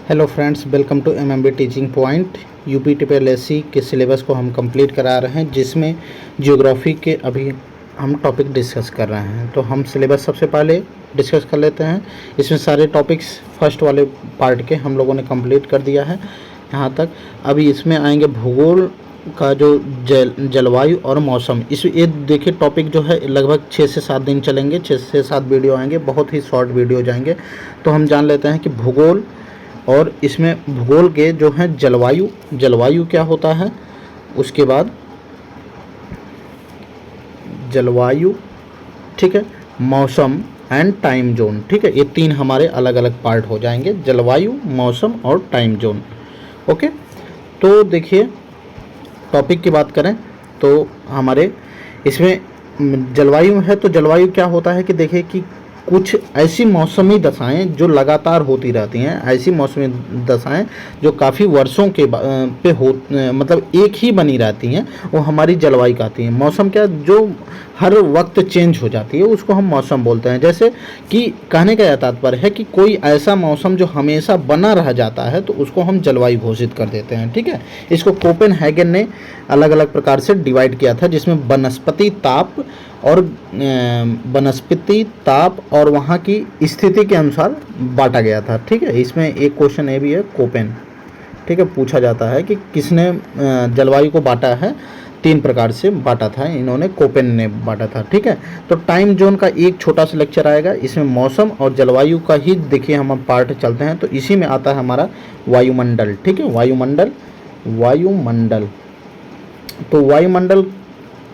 Hello friends, welcome to MMB teaching point. UP TPSC के syllabus को हम complete करा रहे हैं, जिसमें जियोग्राफी के अभी हम टॉपिक डिस्कस कर रहे हैं। तो हम सिलेबस सबसे पहले डिस्कस कर लेते हैं। इसमें सारे टॉपिक्स फर्स्ट वाले पार्ट के हम लोगों ने कंप्लीट कर दिया है यहाँ तक। अभी इसमें आएंगे भूगोल का जो जलवायु और मौसम। इस ये देखिए टॉपिक जो है लगभग 6 से 7 दिन चलेंगे, 6 से 7 वीडियो आएंगे, बहुत ही शॉर्ट वीडियो जाएंगे। तो हम जान लेते हैं कि भूगोल, और इसमें भूगोल के जो है जलवायु क्या होता है, उसके बाद जलवायु, ठीक है, मौसम एंड टाइम जोन, ठीक है। ये तीन हमारे अलग अलग पार्ट हो जाएंगे, जलवायु, मौसम और टाइम जोन। ओके, तो देखिए टॉपिक की बात करें तो हमारे इसमें जलवायु है। तो जलवायु क्या होता है कि देखिए कि कुछ ऐसी मौसमी दशाएं जो लगातार होती रहती हैं, ऐसी मौसमी दशाएं जो काफ़ी वर्षों के पे हो मतलब एक ही बनी रहती हैं, वो हमारी जलवायु कहती हैं। मौसम क्या, जो हर वक्त चेंज हो जाती है, उसको हम मौसम बोलते हैं। जैसे कि कहने का यह तात्पर्य है कि कोई ऐसा मौसम जो हमेशा बना रह जाता है, तो उसको हम जलवायु घोषित कर देते हैं, ठीक है। इसको कोपेनहेगन ने अलग अलग प्रकार से डिवाइड किया था, जिसमें वनस्पति ताप और वहाँ की स्थिति के अनुसार बांटा गया था, ठीक है। इसमें एक क्वेश्चन ये भी है कोपेन, ठीक है, पूछा जाता है कि किसने जलवायु को बांटा है। 3 प्रकार से बांटा था इन्होंने, कोपेन ने बांटा था, ठीक है। तो टाइम जोन का एक छोटा सा लेक्चर आएगा, इसमें मौसम और जलवायु का ही देखिए हम पार्ट चलते हैं। तो इसी में आता है हमारा वायुमंडल, ठीक है, वायुमंडल। तो वायुमंडल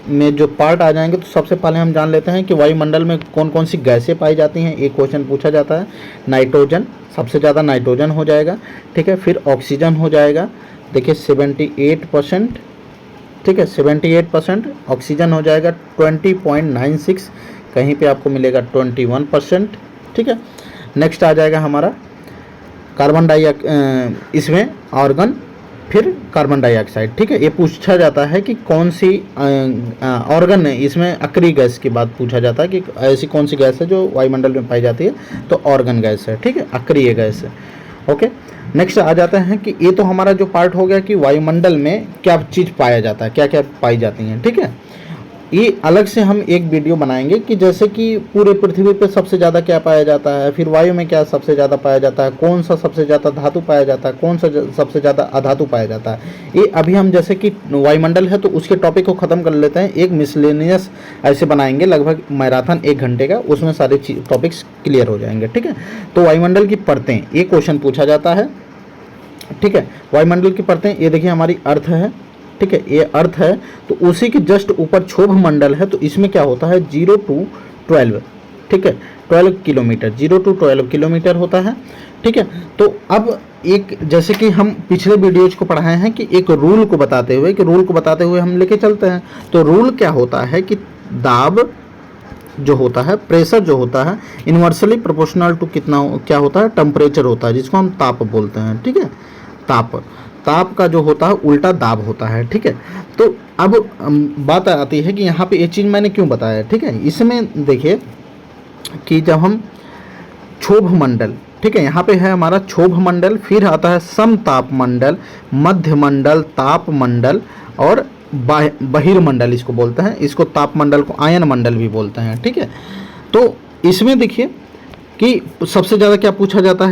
में जो पार्ट आ जाएंगे, तो सबसे पहले हम जान लेते हैं कि वायुमंडल में कौन कौन सी गैसें पाई जाती हैं। एक क्वेश्चन पूछा जाता है। नाइट्रोजन, सबसे ज़्यादा नाइट्रोजन हो जाएगा, ठीक है। फिर ऑक्सीजन हो जाएगा, देखिए 78%, ठीक है, 78% ऑक्सीजन हो जाएगा। 20.96, कहीं पे आपको मिलेगा 21%, ठीक है। नेक्स्ट आ जाएगा हमारा कार्बन डाइऑक्साइड, इसमें ऑर्गन, फिर कार्बन डाइऑक्साइड, ठीक है। ये पूछा जाता है कि कौन सी ऑर्गन है, इसमें अक्रिय गैस की बात पूछा जाता है कि ऐसी कौन सी गैस है जो वायुमंडल में पाई जाती है, तो ऑर्गन गैस है, ठीक है, अक्रिय गैस है। ओके, नेक्स्ट आ जाते हैं कि ये तो हमारा जो पार्ट हो गया कि वायुमंडल में क्या चीज़ पाया जाता है, क्या क्या पाई जाती हैं, ठीक है। ये अलग से हम एक वीडियो बनाएंगे कि जैसे कि पूरे पृथ्वी पे सबसे ज़्यादा क्या पाया जाता है, फिर वायु में क्या सबसे ज़्यादा पाया जाता है, कौन सा सबसे ज़्यादा धातु पाया जाता है, कौन सा सबसे ज़्यादा अधातु पाया जाता है। ये अभी हम जैसे कि वायुमंडल है तो उसके टॉपिक को ख़त्म कर लेते हैं, एक मिसलेनियस ऐसे बनाएंगे लगभग मैराथन 1 घंटे का, उसमें सारे टॉपिक्स क्लियर हो जाएंगे, ठीक है। तो वायुमंडल की परतें, ये क्वेश्चन पूछा जाता है, ठीक है। वायुमंडल की परतें, ये देखिए हमारी अर्थ है, ठीक है, ये अर्थ है। तो उसी के जस्ट ऊपर क्षोभ मंडल है। तो इसमें क्या होता है 0 to 12, ठीक है, 12 किलोमीटर, 0 to 12 किलोमीटर होता है, ठीक है। तो अब एक जैसे कि हम पिछले वीडियोज को पढ़ाए हैं कि एक रूल को बताते हुए हम लेके चलते हैं। तो रूल क्या होता है कि दाब जो होता है, प्रेशर जो होता है, इन्वर्सली प्रोपोर्शनल टू कितना क्या होता है, टेम्परेचर होता है, जिसको हम ताप बोलते हैं, ठीक है। ताप का जो होता है उल्टा दाब होता है, ठीक है। तो अब बात आती है कि यहाँ पे ये चीज़ मैंने क्यों बताया, ठीक है। इसमें देखिए कि जब हम क्षोभ मंडल, ठीक है, यहाँ पे है हमारा क्षोभ मंडल, फिर आता है समताप मंडल, मध्य मंडल, ताप मंडल और बहिर्मंडल इसको बोलते हैं। इसको ताप मंडल को आयन मंडल भी बोलते हैं, ठीक है। तो इसमें देखिए कि सबसे ज़्यादा क्या पूछा जाता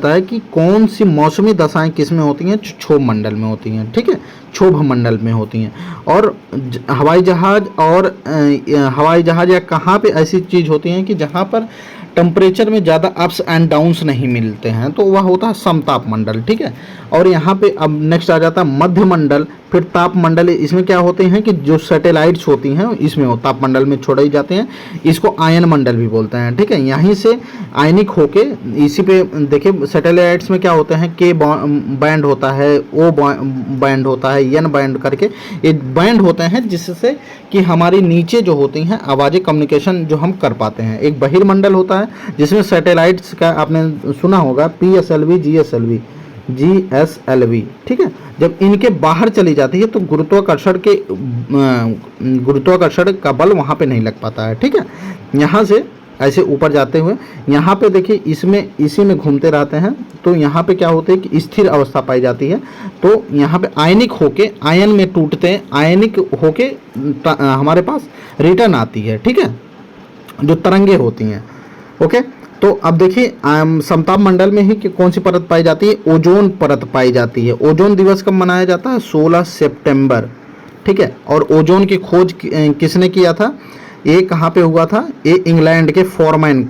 है कि कौन सी मौसमी दशाएं किस में होती हैं, क्षोभ मंडल में होती हैं, ठीक है, क्षोभ मंडल में होती हैं। और हवाई जहाज़ या कहाँ पे ऐसी चीज़ होती हैं कि जहाँ पर टेम्परेचर में ज़्यादा अप्स एंड डाउन्स नहीं मिलते हैं, तो वह होता है समताप मंडल, ठीक है। और यहाँ पे अब नेक्स्ट आ जाता है मध्य मंडल, फिर ताप मंडल। इसमें क्या होते हैं कि जो सैटेलाइट्स होती हैं इसमें वो ताप मंडल में छोड़ाई जाते हैं, इसको आयन मंडल भी बोलते हैं, ठीक है। यहीं से आयनिक होके इसी पे देखिए सैटेलाइट्स में क्या होते हैं, के बैंड होता है, ओ बैंड होता है, एन बैंड करके ये बैंड होते हैं, जिससे कि हमारी नीचे जो होती हैं आवाज़ें कम्युनिकेशन जो हम कर पाते हैं। एक बहिर्मंडल होता है जिसमें सैटेलाइट्स का आपने सुना होगा, PSLV GSLV, ठीक है। जब इनके बाहर चली जाती है तो गुरुत्वाकर्षण का बल वहाँ पे नहीं लग पाता है, ठीक है। यहाँ से ऐसे ऊपर जाते हुए यहाँ पे देखिए इसमें इसी में घूमते रहते हैं। तो यहाँ पे क्या होता है कि स्थिर अवस्था पाई जाती है। तो यहाँ पे आयनिक होके आयन में टूटते हैं, आयनिक होके हमारे पास रिटर्न आती है, ठीक है, जो तरंगे होती हैं। ओके, तो अब देखिए समताप मंडल में ही कौन सी परत पाई जाती है? ओजोन परत पाई जाती है। ओजोन दिवस कब मनाया जाता है? 16 सितंबर, ठीक है। और ओजोन की खोज किसने किया था? ये कहाँ पे हुआ था? ये इंग्लैंड के फॉरमैन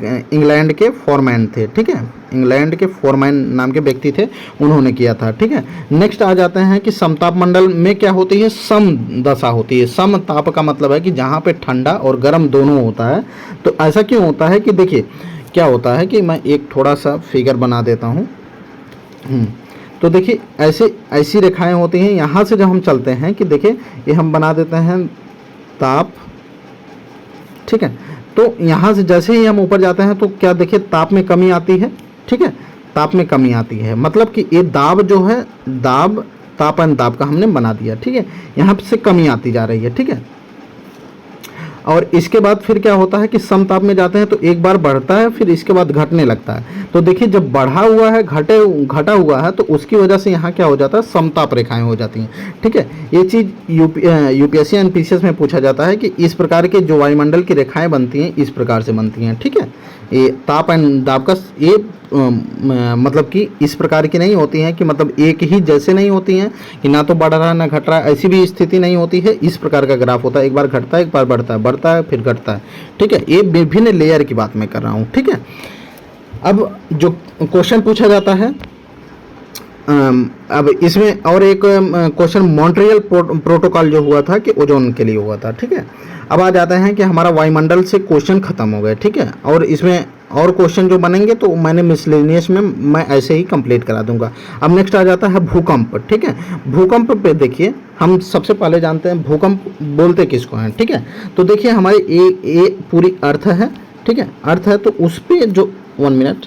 थे, ठीक है, इंग्लैंड के फॉरमैन नाम के व्यक्ति थे, उन्होंने किया था, ठीक है। नेक्स्ट आ जाते हैं कि समताप मंडल में क्या होती है? सम दशा होती है। सम ताप का मतलब है कि जहाँ पे ठंडा और गर्म दोनों होता है। तो ऐसा क्यों होता है कि देखिए क्या होता है कि मैं एक थोड़ा सा फिगर बना देता हूँ। तो देखिए ऐसी रेखाएं होती हैं। यहाँ से जब हम चलते हैं कि देखिए ये हम बना देते हैं ताप, ठीक है। तो यहाँ से जैसे ही हम ऊपर जाते हैं तो क्या देखिए ताप में कमी आती है, ठीक है, ताप में कमी आती है। मतलब कि ये दाब जो है, दाब तापन दाब का हमने बना दिया, ठीक है, यहाँ से कमी आती जा रही है, ठीक है। और इसके बाद फिर क्या होता है कि समताप में जाते हैं तो एक बार बढ़ता है, फिर इसके बाद घटने लगता है। तो देखिए जब बढ़ा हुआ है, घटा हुआ है, तो उसकी वजह से यहाँ क्या हो जाता है? समताप रेखाएं हो जाती हैं, ठीक है। ये चीज़ यूपीएससी एनपीसीएस में पूछा जाता है कि इस प्रकार के जो वायुमंडल की रेखाएं बनती हैं इस प्रकार से बनती हैं, ठीक है। ये ताप एंड दाब का ये मतलब कि इस प्रकार की नहीं होती हैं कि मतलब एक ही जैसे नहीं होती हैं कि ना तो बढ़ रहा है ना घट रहा है, ऐसी भी स्थिति नहीं होती है। इस प्रकार का ग्राफ होता है, एक बार घटता है एक बार बढ़ता है फिर घटता है, ठीक है। ये विभिन्न लेयर की बात मैं कर रहा हूँ, ठीक है। अब जो क्वेश्चन पूछा जाता है, अब इसमें और एक क्वेश्चन मॉन्ट्रियल प्रोटोकॉल जो हुआ था कि ओजोन के लिए हुआ था, ठीक है। अब आ जाते हैं कि हमारा वायुमंडल से क्वेश्चन खत्म हो गए, ठीक है। और इसमें और क्वेश्चन जो बनेंगे तो मैंने मिसलेनियस में मैं ऐसे ही कंप्लीट करा दूंगा। अब नेक्स्ट आ जाता है भूकंप, ठीक है। भूकंप पे देखिए हम सबसे पहले जानते हैं भूकंप बोलते किसको हैं, ठीक है। तो देखिए हमारे ये पूरी अर्थ है, ठीक है, अर्थ है। तो उस पर जो 1 मिनट,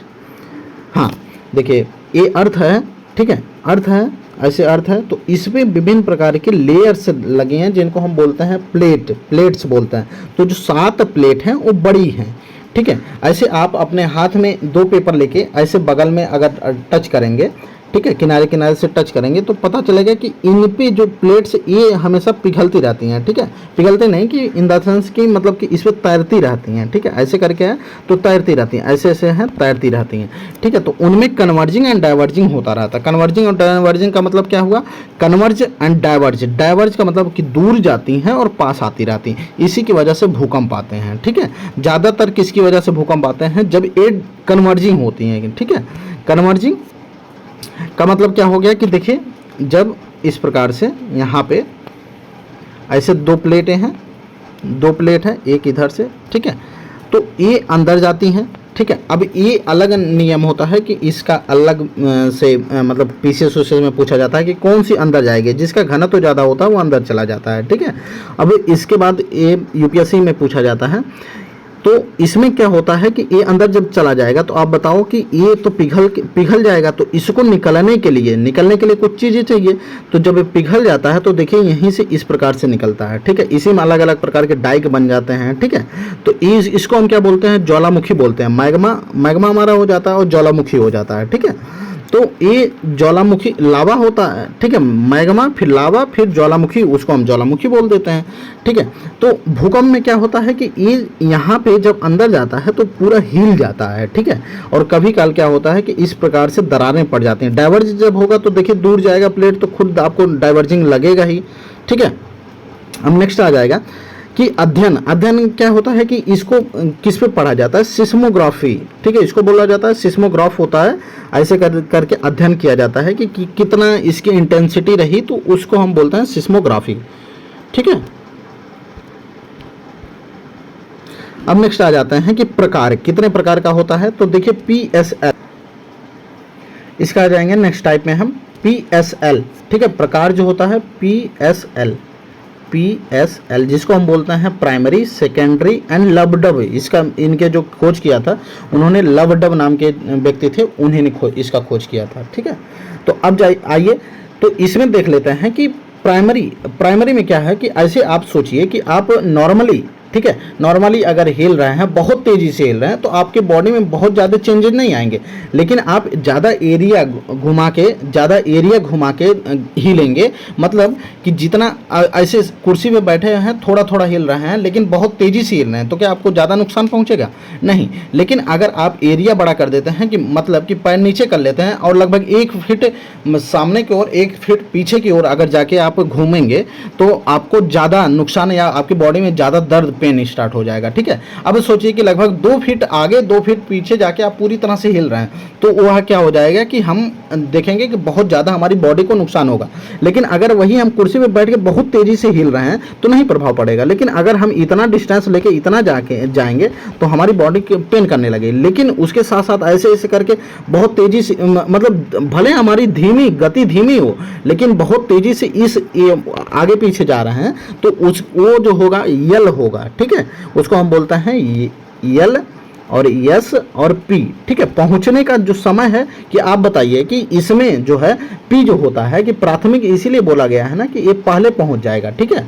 हाँ देखिए ये अर्थ है, ठीक है, अर्थ है, ऐसे अर्थ है। तो इस पे विभिन्न प्रकार के लेयर्स लगे हैं जिनको हम बोलते हैं प्लेट्स बोलते हैं। तो जो 7 प्लेट हैं वो बड़ी हैं, ठीक है। ऐसे आप अपने हाथ में 2 पेपर लेके ऐसे बगल में अगर टच करेंगे, ठीक है, किनारे किनारे से टच करेंगे तो पता चलेगा कि इन पे जो प्लेट्स ये हमेशा पिघलती रहती हैं, ठीक है। पिघलते नहीं कि इन द सेंस कि मतलब कि इस पर तैरती रहती हैं, ठीक है। ऐसे करके है तो तैरती रहती हैं, ऐसे ऐसे हैं तैरती रहती हैं, ठीक है। तो उनमें कन्वर्जिंग एंड डाइवर्जिंग होता रहता है। कन्वर्जिंग और डाइवर्जिंग का मतलब क्या हुआ? Converge and diverge. डाइवर्ज का मतलब कि दूर जाती हैं और पास आती रहती हैं। इसी की वजह से भूकंप आते हैं, ठीक है। ज़्यादातर किसकी वजह से भूकंप आते हैं? जब ये कन्वर्जिंग होती हैं, ठीक है। कन्वर्जिंग का मतलब क्या हो गया कि देखिए जब इस प्रकार से यहाँ पे ऐसे 2 प्लेटें हैं, 2 प्लेट है, एक इधर से, ठीक है। तो ये अंदर जाती हैं, ठीक है। अब ये अलग नियम होता है कि इसका अलग से मतलब पीसीएस उसीएस में पूछा जाता है कि कौन सी अंदर जाएगी। जिसका घनत्व तो ज़्यादा होता है वो अंदर चला जाता है, ठीक है। अब इसके बाद ये यूपीएससी में पूछा जाता है। तो इसमें क्या होता है कि ये अंदर जब चला जाएगा तो आप बताओ कि ये तो पिघल जाएगा। तो इसको निकलने के लिए कुछ चीज़ें चाहिए। तो जब ये पिघल जाता है तो देखिए यहीं से इस प्रकार से निकलता है, ठीक है। इसी में अलग अलग प्रकार के डाइक बन जाते हैं, ठीक है। तो इसको हम क्या बोलते हैं? ज्वालामुखी बोलते हैं। मैग्मा हमारा हो जाता है और ज्वालामुखी हो जाता है, ठीक है। तो ये ज्वालामुखी लावा होता है, ठीक है। मैग्मा फिर लावा फिर ज्वालामुखी, उसको हम ज्वालामुखी बोल देते हैं, ठीक है। तो भूकंप में क्या होता है कि ये यहाँ पे जब अंदर जाता है तो पूरा हिल जाता है, ठीक है। और कभी काल क्या होता है कि इस प्रकार से दरारें पड़ जाती हैं। डाइवर्ज जब होगा तो देखिए दूर जाएगा प्लेट तो खुद आपको डाइवर्जिंग लगेगा ही, ठीक है। अब नेक्स्ट आ जाएगा कि अध्ययन क्या होता है कि इसको किस पे पढ़ा जाता है? सिस्मोग्राफी, ठीक है। इसको बोला जाता है सिस्मोग्राफ होता है। ऐसे करके अध्ययन किया जाता है कि कितना इसकी इंटेंसिटी रही, तो उसको हम बोलते हैं सिस्मोग्राफी, ठीक है। अब नेक्स्ट आ जाते हैं कि प्रकार कितने प्रकार का होता है। तो देखिए PSL, इसका आ जाएंगे नेक्स्ट टाइप में हम PSL, ठीक है। प्रकार जो होता है PSL जिसको हम बोलते हैं प्राइमरी, सेकेंडरी एंड लवडब। इसका इनके जो खोज किया था उन्होंने लवडब नाम के व्यक्ति थे, उन्होंने इसका खोज किया था, ठीक है। तो अब आइए तो इसमें देख लेते हैं कि प्राइमरी में क्या है कि ऐसे आप सोचिए कि आप नॉर्मली, ठीक है। नॉर्मली अगर हिल रहे हैं, बहुत तेज़ी से हिल रहे हैं, तो आपके बॉडी में बहुत ज़्यादा चेंजेस नहीं आएंगे। लेकिन आप ज़्यादा एरिया घुमा के हिलेंगे, मतलब कि जितना ऐसे कुर्सी पे बैठे हैं थोड़ा थोड़ा हिल रहे हैं लेकिन बहुत तेज़ी से हिल रहे हैं, तो क्या आपको ज़्यादा नुकसान पहुंचेगा? नहीं। लेकिन अगर आप एरिया बड़ा कर देते हैं, कि मतलब कि पैर नीचे कर लेते हैं और लगभग 1 फीट सामने की ओर 1 फीट पीछे की ओर अगर जाके आप घूमेंगे, तो आपको ज़्यादा नुकसान या आपकी बॉडी में ज़्यादा दर्द पेन स्टार्ट हो जाएगा, ठीक है। अब सोचिए कि लगभग 2 फीट आगे 2 फीट पीछे जाके आप पूरी तरह से हिल रहे हैं, तो वह क्या हो जाएगा कि हम देखेंगे कि बहुत ज़्यादा हमारी बॉडी को नुकसान होगा। लेकिन अगर वही हम कुर्सी पे बैठ के बहुत तेज़ी से हिल रहे हैं तो नहीं प्रभाव पड़ेगा। लेकिन अगर हम इतना डिस्टेंस लेके इतना जाएंगे तो हमारी बॉडी पेन करने लगे। लेकिन उसके साथ साथ ऐसे ऐसे करके बहुत तेज़ी से, मतलब भले हमारी गति धीमी हो, लेकिन बहुत तेज़ी से आगे पीछे जा रहे हैं, तो वो जो होगा यल होगा, ठीक है। उसको हम बोलते हैं यल और यस और पी, ठीक है। पहुंचने का जो समय है, कि आप बताइए कि इसमें जो है पी जो होता है, कि प्राथमिक इसीलिए बोला गया है ना कि ये पहले पहुंच जाएगा, ठीक है।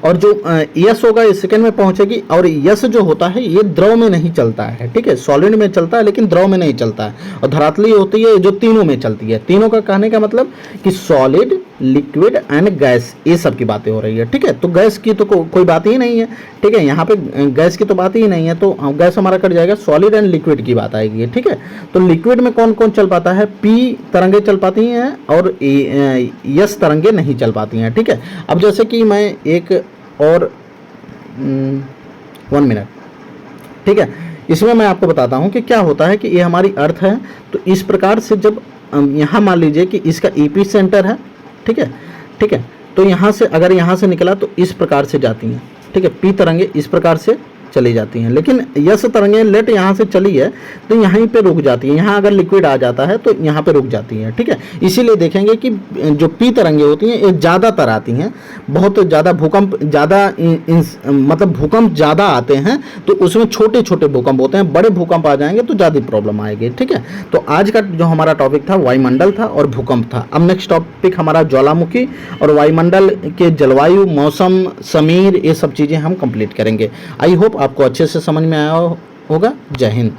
और जो यस होगा ये सेकंड में पहुंचेगी। और यस जो होता है ये द्रव में नहीं चलता है, ठीक है, सॉलिड में चलता है लेकिन द्रव में नहीं चलता है। और धरातली होती है जो तीनों में चलती है। तीनों का कहने का मतलब कि सॉलिड, लिक्विड एंड गैस, ये सब की बातें हो रही है, ठीक है। तो गैस की तो कोई बात ही नहीं है, ठीक है। यहाँ पे गैस की तो बात ही नहीं है, तो गैस हमारा कट जाएगा, सॉलिड एंड लिक्विड की बात आएगी, ठीक है। तो लिक्विड में कौन कौन चल पाता है? पी तरंगे चल पाती हैं और यस तरंगे नहीं चल पाती हैं, ठीक है। अब जैसे कि मैं एक और 1 मिनट, ठीक है, इसमें मैं आपको बताता हूँ कि क्या होता है कि ये हमारी अर्थ है। तो इस प्रकार से जब यहाँ मान लीजिए कि इसका एपी सेंटर है, ठीक है, ठीक है। तो यहाँ से अगर यहाँ से निकला तो इस प्रकार से जाती हैं, ठीक है। पी तरंगे इस प्रकार से चली जाती हैं, लेकिन यस तरंगे लेट यहाँ से चली है तो यहीं पे रुक जाती है। यहाँ अगर लिक्विड आ जाता है तो यहाँ पे रुक जाती है, ठीक है। इसीलिए देखेंगे कि जो पी तरंगे होती हैं ये ज़्यादातर आती हैं, बहुत ज़्यादा भूकंप ज़्यादा मतलब भूकंप ज़्यादा आते हैं, तो उसमें छोटे छोटे भूकंप होते हैं। बड़े भूकंप आ जाएंगे तो ज़्यादा प्रॉब्लम आएगी, ठीक है। तो आज का जो हमारा टॉपिक था वायुमंडल था और भूकंप था। अब नेक्स्ट टॉपिक हमारा ज्वालामुखी और वायुमंडल के जलवायु, मौसम, समीर, ये सब चीज़ें हम कंप्लीट करेंगे। आई होप आपको अच्छे से समझ में आया होगा। जय हिंद।